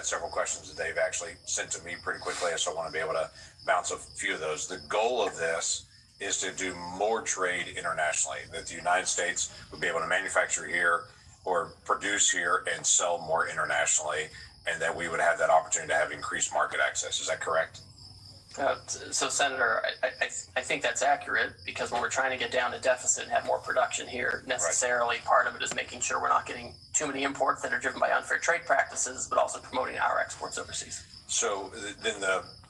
had several questions that they've actually sent to me pretty quickly, so I want to be able to bounce a few of those. The goal of this is to do more trade internationally, that the United States would be able to manufacture here or produce here and sell more internationally, and that we would have that opportunity to have increased market access. Is that correct? So, Senator, I think that's accurate, because when we're trying to get down to deficit and have more production here, necessarily part of it is making sure we're not getting too many imports that are driven by unfair trade practices, but also promoting our exports overseas. So then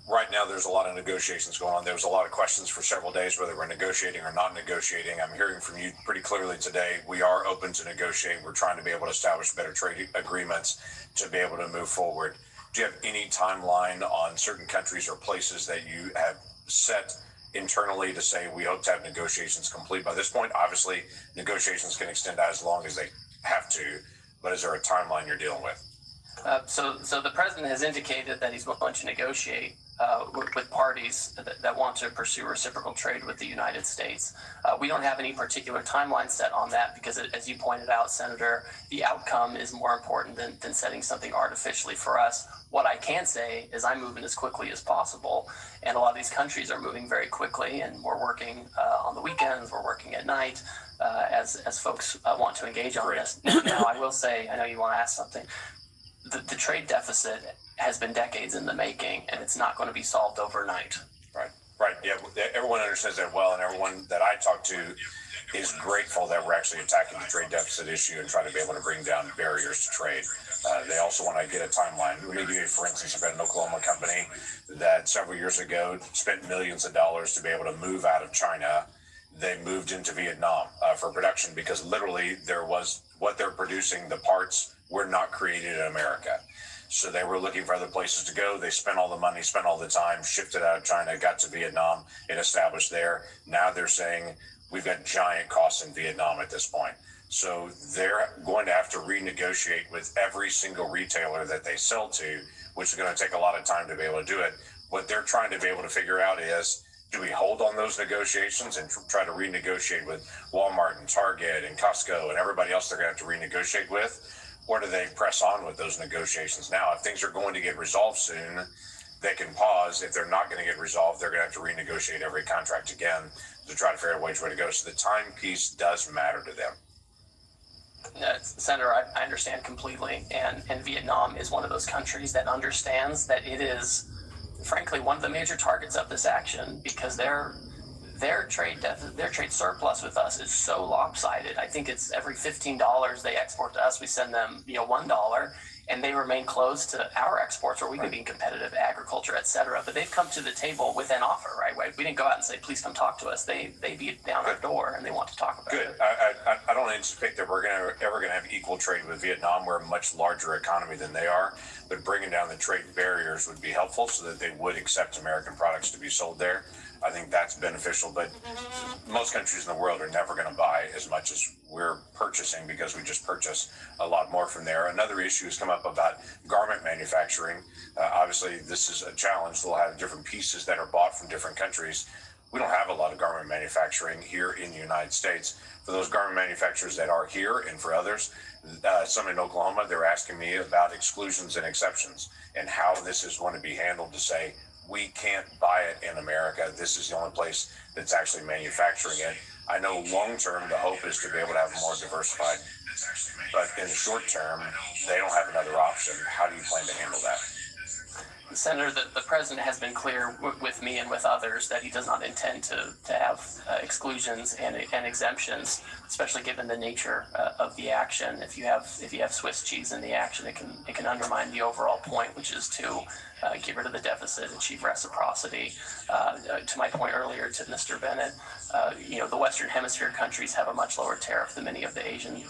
right now there's a lot of negotiations going on. There was a lot of questions for several days whether we're negotiating or not negotiating. I'm hearing from you pretty clearly today. We are open to negotiate. We're trying to be able to establish better trade agreements to be able to move forward. Do you have any timeline on certain countries or places that you have set internally to say we hope to have negotiations complete by this point? Obviously, negotiations can extend out as long as they have to, but is there a timeline you're dealing with? So the president has indicated that he's willing to negotiate with parties that want to pursue reciprocal trade with the United States. We don't have any particular timeline set on that because, as you pointed out, Senator, the outcome is more important than setting something artificially for us. What I can say is I'm moving as quickly as possible, and a lot of these countries are moving very quickly, and we're working on the weekends, we're working at night as folks want to engage on this. Now, I will say, I know you want to ask something. The trade deficit has been decades in the making, and it's not going to be solved overnight. Right. Yeah, everyone understands that well, and everyone that I talk to is grateful that we're actually attacking the trade deficit issue and trying to be able to bring down barriers to trade. They also want to get a timeline. Let me give you, for instance, I've got an Oklahoma company that several years ago spent millions of dollars to be able to move out of China. They moved into Vietnam for production because literally what they're producing, the parts were not created in America. So they were looking for other places to go. They spent all the money, spent all the time, shifted out of China, got to Vietnam, and established there. Now they're saying we've got giant costs in Vietnam at this point. So they're going to have to renegotiate with every single retailer that they sell to, which is going to take a lot of time to be able to do it. What they're trying to be able to figure out is, do we hold on those negotiations and try to renegotiate with Walmart and Target and Costco and everybody else they're going to have to renegotiate with? Or do they press on with those negotiations now? If things are going to get resolved soon, they can pause. If they're not going to get resolved, they're going to have to renegotiate every contract again to try to figure out which way to go. So the time piece does matter to them. Senator, I understand completely. And Vietnam is one of those countries that understands that it is, frankly, one of the major targets of this action, because their trade surplus with us is so lopsided. I think it's every $15 they export to us, we send them $1, and they remain closed to our exports, where we can be competitive, agriculture, et cetera. But they've come to the table with an offer, right? We didn't go out and say, please come talk to us. They beat down our door, and they want to talk about it. Good. I don't anticipate that we're ever going to have equal trade with Vietnam. We're a much larger economy than they are, but bringing down the trade barriers would be helpful so that they would accept American products to be sold there. I think that's beneficial, but most countries in the world are never going to buy as much as we're purchasing because we just purchase a lot more from there. Another issue has come up about garment manufacturing. Obviously, this is a challenge. They'll have different pieces that are bought from different countries. We don't have a lot of garment manufacturing here in the United States. For those garment manufacturers that are here and for others, some in Oklahoma, they're asking me about exclusions and exceptions and how this is going to be handled to say, we can't buy it in America. This is the only place that's actually manufacturing it. I know long-term, the hope is to be able to have more diversified, but in the short term, they don't have another option. How do you plan to handle that? Senator, the president has been clear with me and with others that he does not intend to have exclusions and exemptions, especially given the nature of the action. If you have Swiss cheese in the action, it can undermine the overall point, which is to get rid of the deficit, achieve reciprocity. To my point earlier to Mr. Bennett, the Western Hemisphere countries have a much lower tariff than many of the Asian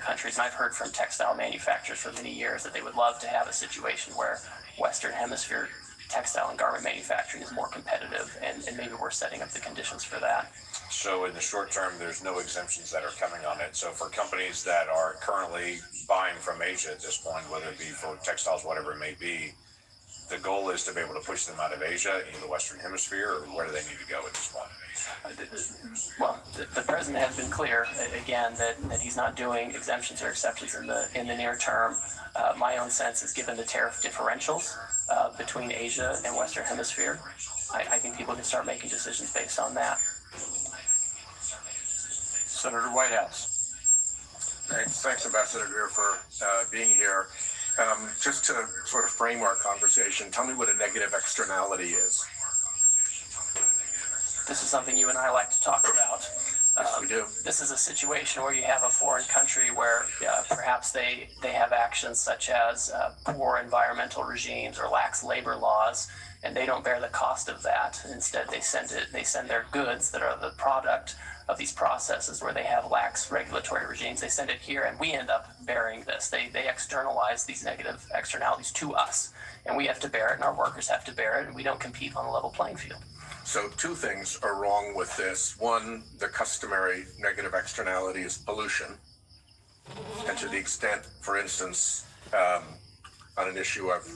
countries. And I've heard from textile manufacturers for many years that they would love to have a situation where Western Hemisphere textile and garment manufacturing is more competitive, and maybe we're setting up the conditions for that. So in the short term, there's no exemptions that are coming on it. So for companies that are currently buying from Asia at this point, whether it be for textiles, whatever it may be, the goal is to be able to push them out of Asia into the Western Hemisphere, or where do they need to go at this point? Well, the president has been clear again that he's not doing exemptions or exceptions in the near term. My own sense is, given the tariff differentials between Asia and Western Hemisphere, I think people can start making decisions based on that. Senator Whitehouse. Thanks, Ambassador Greer, for being here. Just to sort of frame our conversation, tell me what a negative externality is. This is something you and I like to talk about. Yes, we do. This is a situation where you have a foreign country where perhaps they have actions such as poor environmental regimes or lax labor laws, and they don't bear the cost of that. Instead, they send their goods that are the product of these processes where they have lax regulatory regimes. They send it here, and we end up bearing this. They externalize these negative externalities to us, and we have to bear it, and our workers have to bear it, and we don't compete on a level playing field. So two things are wrong with this. One, the customary negative externality is pollution. And to the extent, for instance, on an issue I've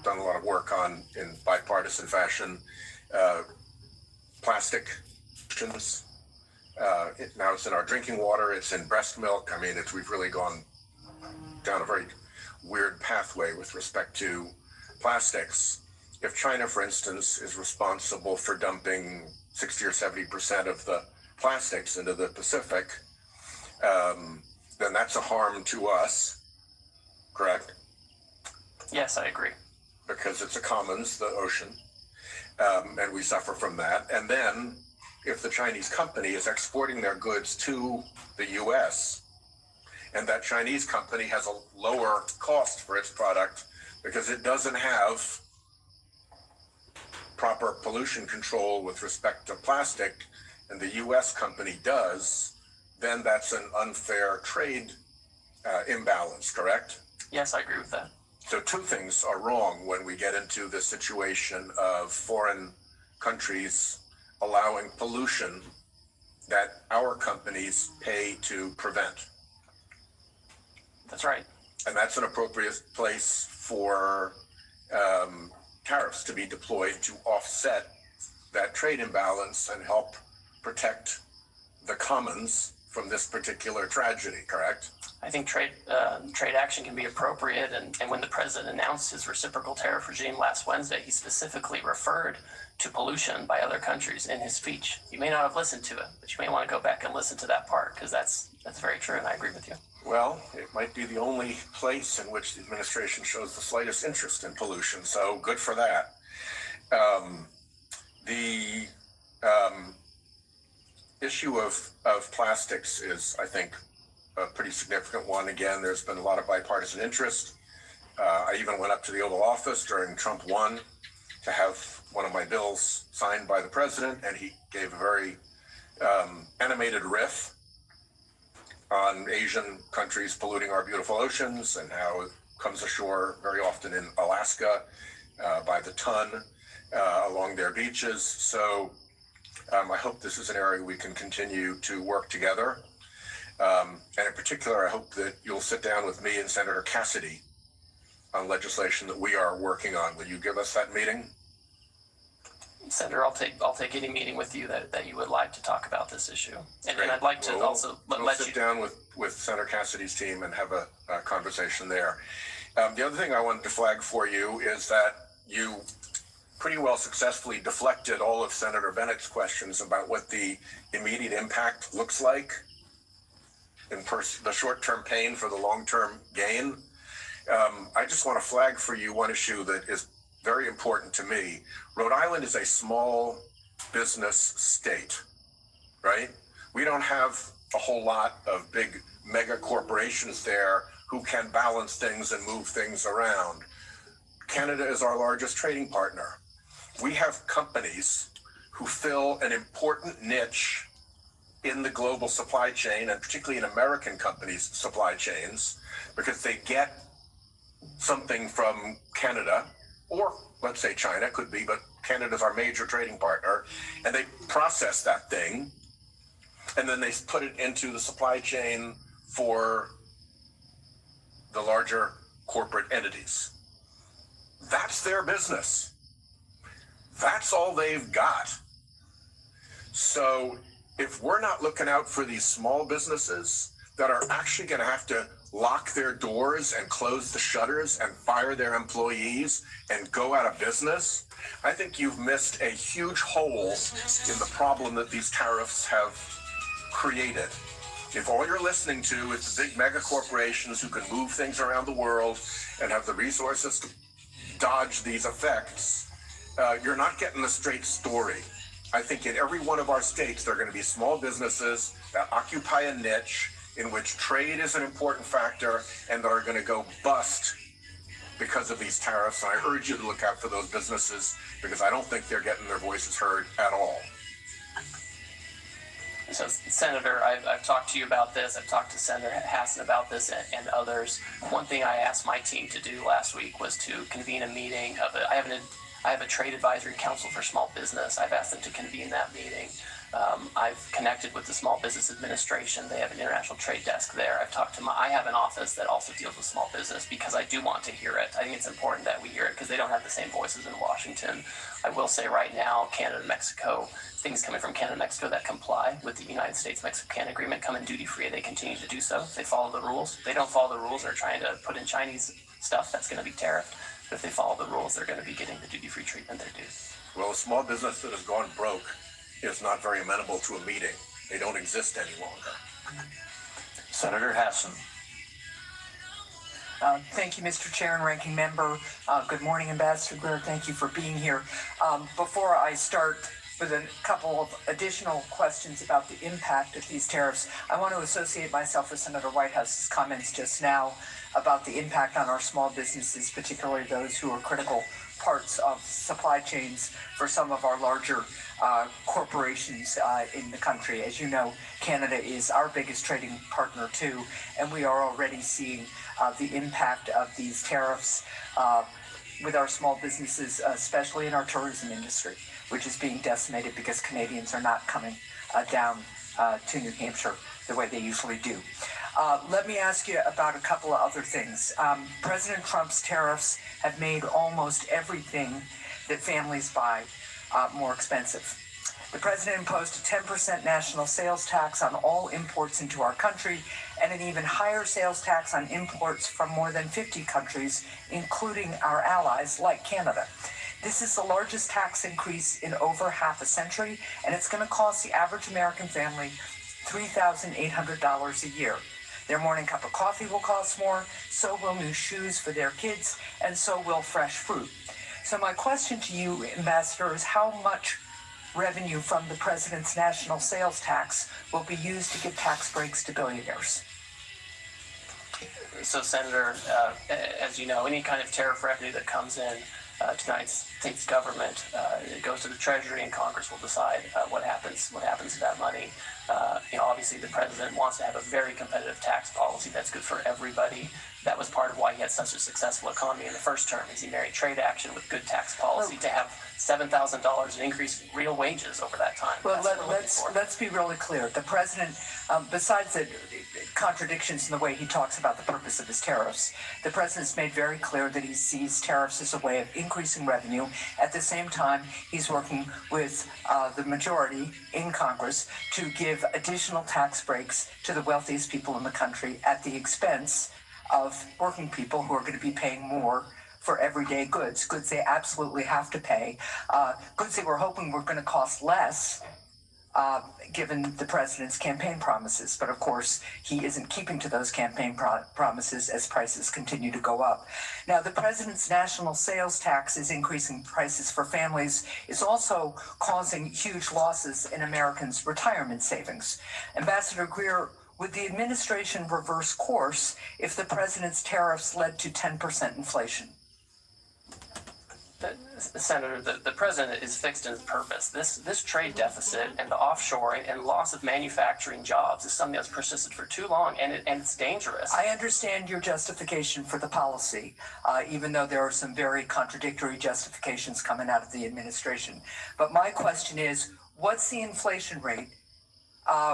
done a lot of work on in bipartisan fashion, plastic emissions. Now it's in our drinking water, it's in breast milk. I mean, we've really gone down a very weird pathway with respect to plastics. If China, for instance, is responsible for dumping 60 or 70% of the plastics into the Pacific, then that's a harm to us, correct? Yes, I agree. Because it's a commons, the ocean, and we suffer from that. And then if the Chinese company is exporting their goods to the US, and that Chinese company has a lower cost for its product because it doesn't have proper pollution control with respect to plastic, and the US company does, then that's an unfair trade imbalance, correct? Yes, I agree with that. So two things are wrong when we get into the situation of foreign countries allowing pollution that our companies pay to prevent. That's right. And that's an appropriate place for tariffs to be deployed to offset that trade imbalance and help protect the commons from this particular tragedy, correct? I think trade action can be appropriate, and when the president announced his reciprocal tariff regime last Wednesday, he specifically referred to pollution by other countries in his speech. You may not have listened to it, but you may want to go back and listen to that part, because that's very true, and I agree with you. Well, it might be the only place in which the administration shows the slightest interest in pollution, so good for that. The issue of plastics is, I think, a pretty significant one. Again, there's been a lot of bipartisan interest. I even went up to the Oval Office during Trump 1 to have one of my bills signed by the president, and he gave a very animated riff on Asian countries polluting our beautiful oceans and how it comes ashore very often in Alaska by the ton along their beaches. So I hope this is an area we can continue to work together. And in particular, I hope that you'll sit down with me and Senator Cassidy on legislation that we are working on. Will you give us that meeting? Senator, I'll take any meeting with you that you would like to talk about this issue. And I'd like to we'll sit down with Senator Cassidy's team and have a conversation there. The other thing I wanted to flag for you is that you pretty well successfully deflected all of Senator Bennett's questions about what the immediate impact looks like in the short-term pain for the long-term gain. I just want to flag for you one issue that is very important to me. Rhode Island is a small business state, right? We don't have a whole lot of big mega corporations there who can balance things and move things around. Canada is our largest trading partner. We have companies who fill an important niche in the global supply chain, and particularly in American companies' supply chains, because they get something from Canada, or let's say China, could be, but Canada's our major trading partner, and they process that thing, and then they put it into the supply chain for the larger corporate entities. That's their business. That's all they've got. So if we're not looking out for these small businesses that are actually going to have to lock their doors and close the shutters and fire their employees and go out of business, I think you've missed a huge hole in the problem that these tariffs have created. If all you're listening to is the big mega corporations who can move things around the world and have the resources to dodge these effects, you're not getting the straight story. I think in every one of our states, there are going to be small businesses that occupy a niche in which trade is an important factor and that are going to go bust because of these tariffs. And I urge you to look out for those businesses because I don't think they're getting their voices heard at all. So, Senator, I've talked to you about this. I've talked to Senator Hassan about this and others. One thing I asked my team to do last week was to convene a meeting of I have a trade advisory council for small business. I've asked them to convene that meeting. I've connected with the Small Business Administration. They have an international trade desk there. I've talked to I have an office that also deals with small business because I do want to hear it. I think it's important that we hear it because they don't have the same voices in Washington. I will say right now, Canada and Mexico, things coming from Canada and Mexico that comply with the United States-Mexican agreement come in duty-free. They continue to do so. They follow the rules. They don't follow the rules. They're trying to put in Chinese stuff that's going to be tariffed. But if they follow the rules, they're going to be getting the duty-free treatment they're due. Well, a small business that has gone broke is not very amenable to a meeting. They don't exist any longer. Senator Hassan. Thank you, Mr. Chair and Ranking Member. Good morning, Ambassador Greer. Thank you for being here. Before I start with a couple of additional questions about the impact of these tariffs, I want to associate myself with Senator Whitehouse's comments just now about the impact on our small businesses, particularly those who are critical parts of supply chains for some of our larger corporations in the country. As you know, Canada is our biggest trading partner too, and we are already seeing the impact of these tariffs with our small businesses, especially in our tourism industry, which is being decimated because Canadians are not coming down to New Hampshire the way they usually do. Let me ask you about a couple of other things. President Trump's tariffs have made almost everything that families buy more expensive. The president imposed a 10% national sales tax on all imports into our country and an even higher sales tax on imports from more than 50 countries, including our allies like Canada. This is the largest tax increase in over half a century, and it's going to cost the average American family $3,800 a year. Their morning cup of coffee will cost more, so will new shoes for their kids, and so will fresh fruit. So my question to you, Ambassador, is how much revenue from the president's national sales tax will be used to give tax breaks to billionaires? So, Senator, as you know, any kind of tariff revenue that comes in to the United States government, it goes to the Treasury, and Congress will decide what happens to that money. Obviously, the president wants to have a very competitive tax policy that's good for everybody. That was part of why he had such a successful economy in the first term, is he married trade action with good tax policy to have $7,000 in increased real wages over that time. Well, let's be really clear. The president, besides the contradictions in the way he talks about the purpose of his tariffs, the president's made very clear that he sees tariffs as a way of increasing revenue. At the same time, he's working with the majority in Congress to give additional tax breaks to the wealthiest people in the country at the expense of working people who are going to be paying more for everyday goods they absolutely have to pay, goods they were hoping were going to cost less, given the president's campaign promises. But of course, he isn't keeping to those campaign promises as prices continue to go up. Now, the president's national sales tax is increasing prices for families. It's also causing huge losses in Americans' retirement savings. Ambassador Greer, would the administration reverse course if the president's tariffs led to 10% inflation? Senator, the president is fixed in his purpose. This trade deficit and the offshoring and loss of manufacturing jobs is something that's persisted for too long, and it's dangerous. I understand your justification for the policy, even though there are some very contradictory justifications coming out of the administration. But my question is, what's the inflation rate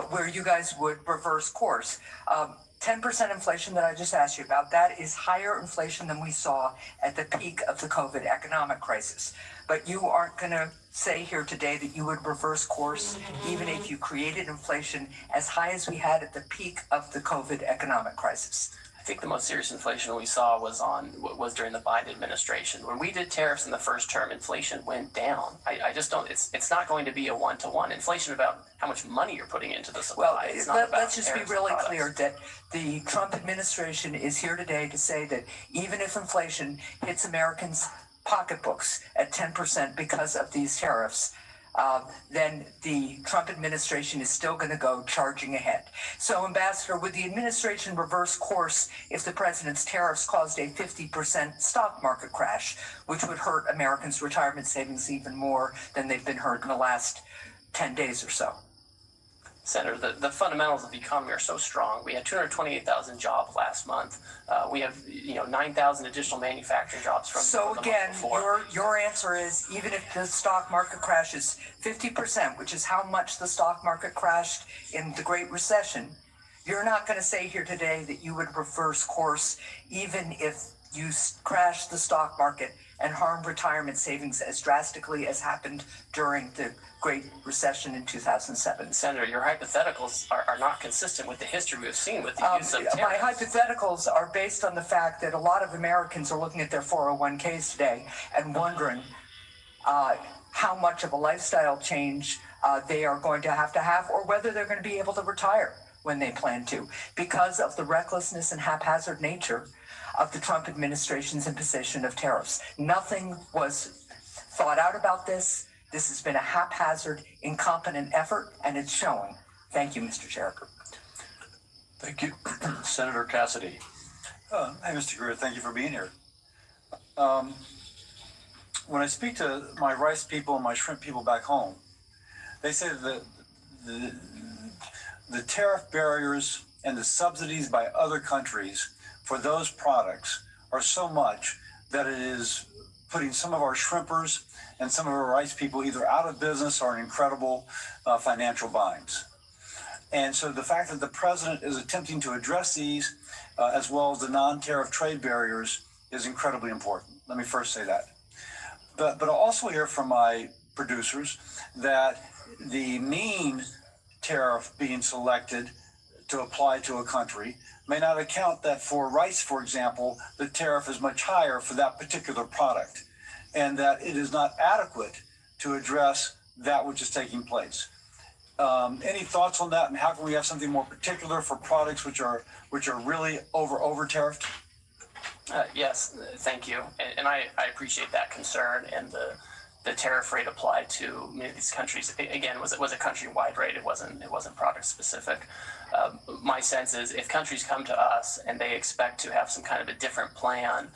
where you guys would reverse course? 10% inflation that I just asked you about, that is higher inflation than we saw at the peak of the COVID economic crisis. But you aren't going to say here today that you would reverse course even if you created inflation as high as we had at the peak of the COVID economic crisis. I think the most serious inflation we saw was during the Biden administration. When we did tariffs in the first term, inflation went down. I just don't. It's not going to be a one-to-one. Inflation about how much money you're putting into the supply. Well, It's not about let's just be tariffs really and clear products. that the Trump administration is here today to say that even if inflation hits Americans' pocketbooks at 10% because of these tariffs, then the Trump administration is still going to go charging ahead. So, Ambassador, would the administration reverse course if the president's tariffs caused a 50% stock market crash, which would hurt Americans' retirement savings even more than they've been hurt in the last 10 days or so? Senator, the fundamentals of the economy are so strong. We had 228,000 jobs last month. We have 9,000 additional manufacturing jobs from So the again, month before. your answer is even if the stock market crashes 50%, which is how much the stock market crashed in the Great Recession, you're not going to say here today that you would reverse course even if you crash the stock market and harm retirement savings as drastically as happened during the Great Recession in 2007. Senator, your hypotheticals are not consistent with the history we've seen with the use of tariffs. My hypotheticals are based on the fact that a lot of Americans are looking at their 401ks today and wondering how much of a lifestyle change they are going to have, or whether they're going to be able to retire when they plan to, because of the recklessness and haphazard nature of the Trump administration's imposition of tariffs. Nothing was thought out about this. This has been a haphazard, incompetent effort, and it's showing. Thank you, Mr. Chair. Thank you. Senator Cassidy. Hey, Mr. Greer, thank you for being here. When I speak to my rice people and my shrimp people back home, they say that the tariff barriers and the subsidies by other countries for those products are so much that it is putting some of our shrimpers and some of our rice people either out of business or in incredible financial binds. And so the fact that the president is attempting to address these as well as the non-tariff trade barriers is incredibly important. Let me first say that. But I also hear from my producers that the mean tariff being selected to apply to a country may not account that for rice, for example, the tariff is much higher for that particular product, and that it is not adequate to address that which is taking place. Any thoughts on that, and how can we have something more particular for products which are really over tariffed? Yes, thank you, and I appreciate that concern, and the tariff rate applied to many of these countries again was a countrywide rate. It wasn't product specific. My sense is if countries come to us and they expect to have some kind of a different plan,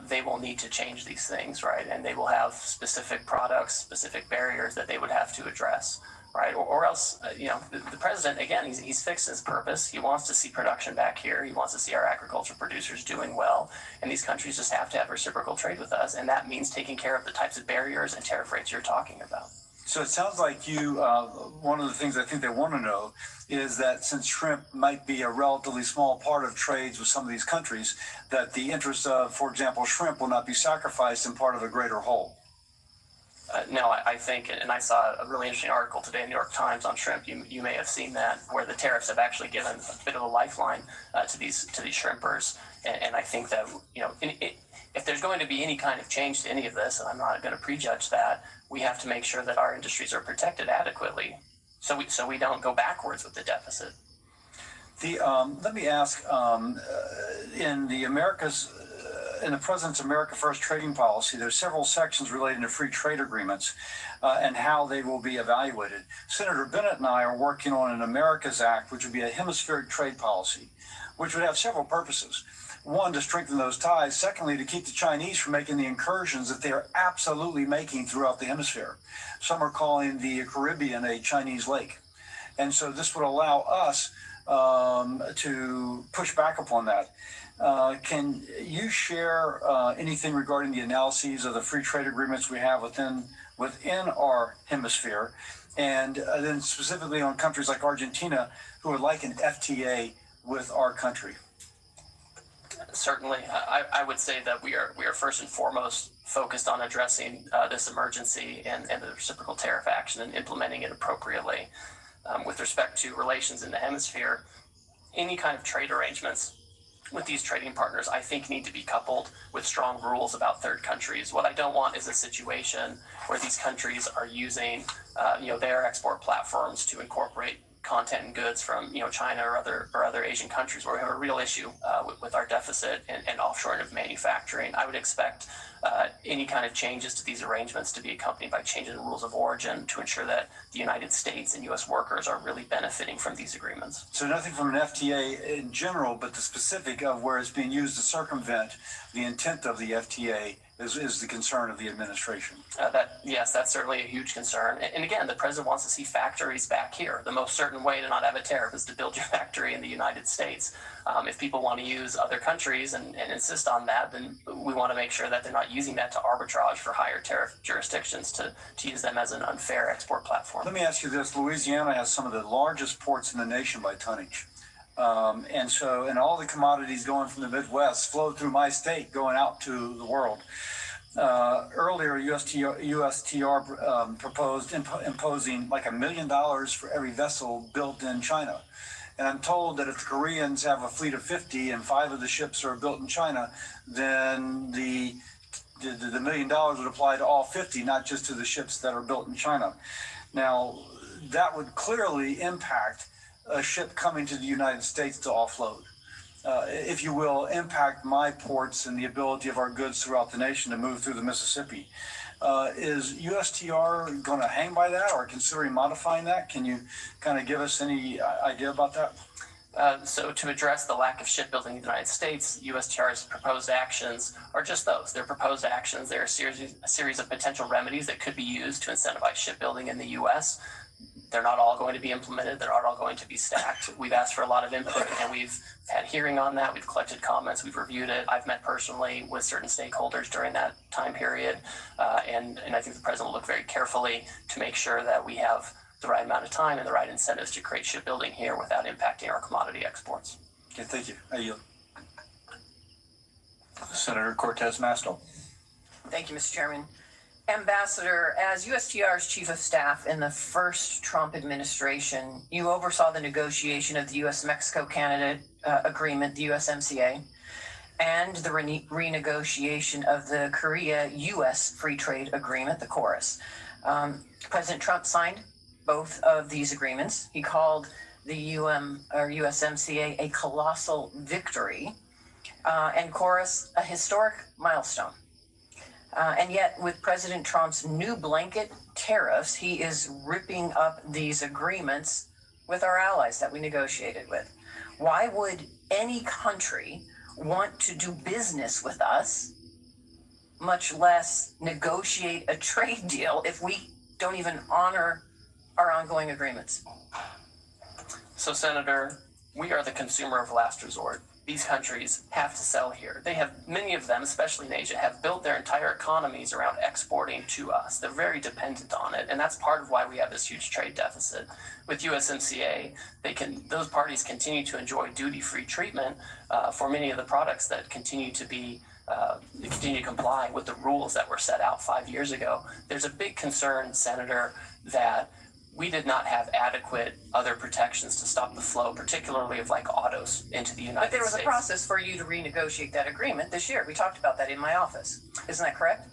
they will need to change these things, right? And they will have specific products, specific barriers that they would have to address, right? Or else, the president, again, he's fixed his purpose. He wants to see production back here. He wants to see our agriculture producers doing well. And these countries just have to have reciprocal trade with us. And that means taking care of the types of barriers and tariff rates you're talking about. So it sounds like you, one of the things I think they want to know is that since shrimp might be a relatively small part of trades with some of these countries, that the interests of, for example, shrimp will not be sacrificed in part of a greater whole. No, I think, and I saw a really interesting article today in the New York Times on shrimp. You may have seen that, where the tariffs have actually given a bit of a lifeline to these shrimpers. And I think that if there's going to be any kind of change to any of this, and I'm not going to prejudge that, we have to make sure that our industries are protected adequately, so we don't go backwards with the deficit. Let me ask, in the President's America First trading policy, there's several sections relating to free trade agreements and how they will be evaluated. Senator Bennett and I are working on an America's Act, which would be a hemispheric trade policy, which would have several purposes. One, to strengthen those ties. Secondly, to keep the Chinese from making the incursions that they are absolutely making throughout the hemisphere. Some are calling the Caribbean a Chinese lake. And so this would allow us to push back upon that. Can you share anything regarding the analyses of the free trade agreements we have within our hemisphere, and then specifically on countries like Argentina who would like an FTA with our country? Certainly, I would say that we are first and foremost focused on addressing this emergency and the reciprocal tariff action and implementing it appropriately. With respect to relations in the hemisphere, any kind of trade arrangements with these trading partners, I think, need to be coupled with strong rules about third countries. What I don't want is a situation where these countries are using, their export platforms to incorporate content and goods from, China or other Asian countries where we have a real issue with our deficit and offshoring of manufacturing. I would expect any kind of changes to these arrangements to be accompanied by changes in rules of origin to ensure that the United States and U.S. workers are really benefiting from these agreements. So nothing from an FTA in general, but the specific of where it's being used to circumvent the intent of the FTA is the concern of the administration. Yes, that's certainly a huge concern. And again, the president wants to see factories back here. The most certain way to not have a tariff is to build your factory in the United States. If people want to use other countries and insist on that, then we want to make sure that they're not using that to arbitrage for higher tariff jurisdictions to use them as an unfair export platform. Let me ask you this. Louisiana has some of the largest ports in the nation by tonnage. And all the commodities going from the Midwest flow through my state going out to the world. Earlier, USTR proposed imposing like $1 million for every vessel built in China. And I'm told that if the Koreans have a fleet of 50 and 5 of the ships are built in China, then the $1 million would apply to all 50, not just to the ships that are built in China. Now, that would clearly impact a ship coming to the United States to offload. If you will, impact my ports and the ability of our goods throughout the nation to move through the Mississippi. Is USTR going to hang by that or considering modifying that? Can you kind of give us any idea about that? So to address the lack of shipbuilding in the United States, USTR's proposed actions are just those. They're proposed actions. They're a series of potential remedies that could be used to incentivize shipbuilding in the U.S. They're not all going to be implemented. They're not all going to be stacked. We've asked for a lot of input, and we've had hearing on that. We've collected comments. We've reviewed it. I've met personally with certain stakeholders during that time period, and I think the president will look very carefully to make sure that we have the right amount of time and the right incentives to create shipbuilding here without impacting our commodity exports. Okay, thank you. I yield. Senator Cortez Masto. Thank you, Mr. Chairman. Ambassador, as USTR's Chief of Staff in the first Trump administration, you oversaw the negotiation of the U.S.-Mexico-Canada agreement, the USMCA, and the renegotiation of the Korea-U.S. Free Trade Agreement, the KORUS. President Trump signed both of these agreements. He called the USMCA a colossal victory, and KORUS a historic milestone. And yet, with President Trump's new blanket tariffs, he is ripping up these agreements with our allies that we negotiated with. Why would any country want to do business with us, much less negotiate a trade deal, if we don't even honor our ongoing agreements? So, Senator, we are the consumer of last resort. These countries have to sell here. They have, many of them, especially in Asia, have built their entire economies around exporting to us. They're very dependent on it, and that's part of why we have this huge trade deficit. With USMCA, those parties continue to enjoy duty-free treatment for many of the products that continue to comply with the rules that were set out 5 years ago. There's a big concern, Senator, that we did not have adequate other protections to stop the flow, particularly of like autos into the United States. But there was a process for you to renegotiate that agreement this year. We talked about that in my office. Isn't that correct?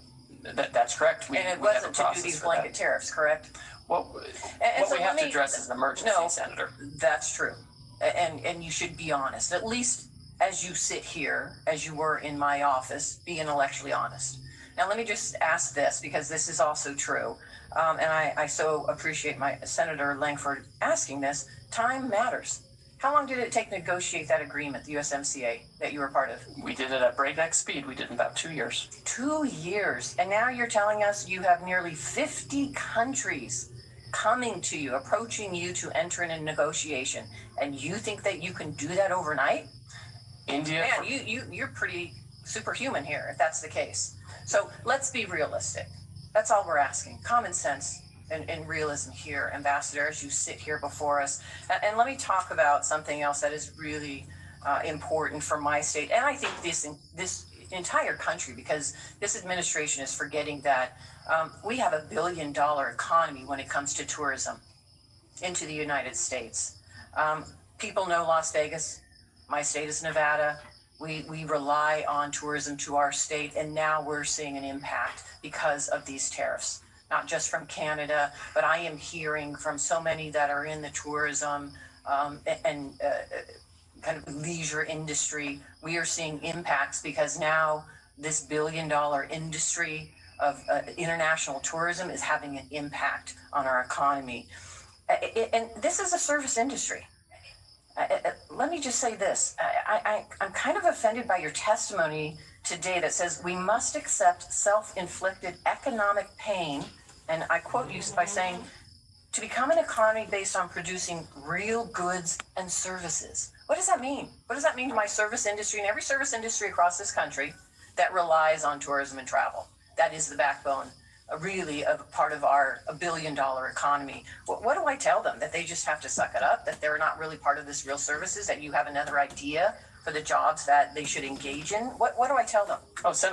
That's correct. And it wasn't to do these blanket tariffs, correct? What we have to address is an emergency, Senator. That's true. And you should be honest. At least as you sit here, as you were in my office, be intellectually honest. Now, let me just ask this, because this is also true. And I so appreciate my Senator Langford asking this. Time matters. How long did it take to negotiate that agreement, the USMCA, that you were part of? We did it at breakneck speed. We did it in about 2 years. 2 years. And now you're telling us you have nearly 50 countries coming to you, approaching you to enter in a negotiation. And you think that you can do that overnight? India. Man, you're pretty superhuman here, if that's the case. So let's be realistic. That's all we're asking. Common sense. in realism here, Ambassador, as you sit here before us. And let me talk about something else that is really important for my state, and I think this entire country, because this administration is forgetting that we have $1 billion economy when it comes to tourism into the United States. People know Las Vegas. My state is Nevada. We rely on tourism to our state, and now we're seeing an impact because of these tariffs, not just from Canada, but I am hearing from so many that are in the tourism and kind of leisure industry. We are seeing impacts because now this $1 billion industry of international tourism is having an impact on our economy. And this is a service industry. Let me just say this. I'm kind of offended by your testimony today that says we must accept self-inflicted economic pain, and I quote you by saying, to become an economy based on producing real goods and services. What does that mean? What does that mean to my service industry and every service industry across this country that relies on tourism and travel? That is the backbone, really, of part of our $1 billion economy. What do I tell them? That they just have to suck it up? That they're not really part of this real services? That you have another idea for the jobs that they should engage in? What do I tell them? Oh, Senator,